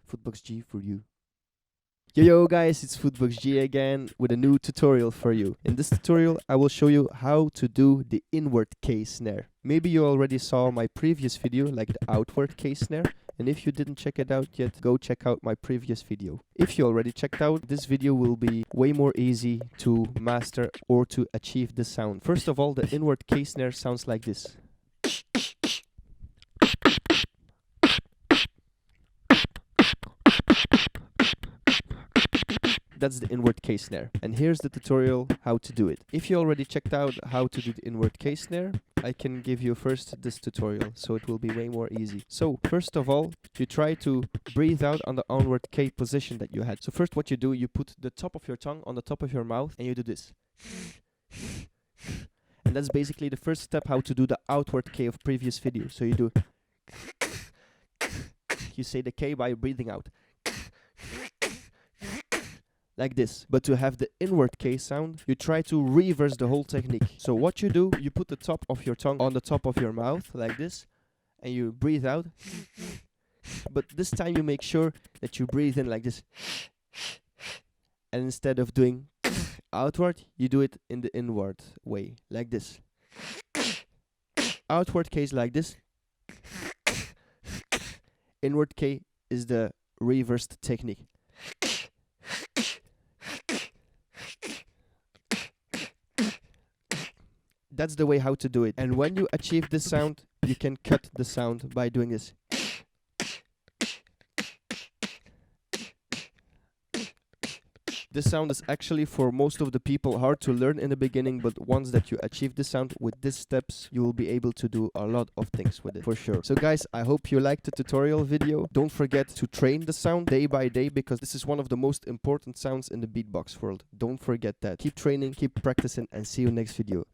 Footbox G for you. Yo guys, it's Footbox G again with a new tutorial for you. In this tutorial, I will show you how to do the inward K snare. Maybe you already saw my previous video, like the outward K snare. And if you didn't check it out yet, go check out my previous video. If you already checked out, this video will be way more easy to master or to achieve the sound. First of all, the inward K snare sounds like this. That's the inward K snare. And here's the tutorial how to do it. If you already checked out how to do the inward K snare, I can give you first this tutorial, so it will be way more easy. So first of all, you try to breathe out on the onward K position that you had. So first what you do, you put the top of your tongue on the top of your mouth and you do this. And that's basically the first step how to do the outward K of previous video. So you do, you say the K by breathing out. Like this. But to have the inward K sound, you try to reverse the whole technique. So what you do, you put the top of your tongue on the top of your mouth, like this, and you breathe out. But this time you make sure that you breathe in like this. And instead of doing outward, you do it in the inward way, like this. Outward K is like this. Inward K is the reversed technique. That's the way how to do it. And when you achieve this sound, you can cut the sound by doing this. This sound is actually for most of the people hard to learn in the beginning, but once that you achieve this sound with these steps, you will be able to do a lot of things with it, for sure. So guys, I hope you liked the tutorial video. Don't forget to train the sound day by day, because this is one of the most important sounds in the beatbox world. Don't forget that. Keep training, keep practicing, and see you next video.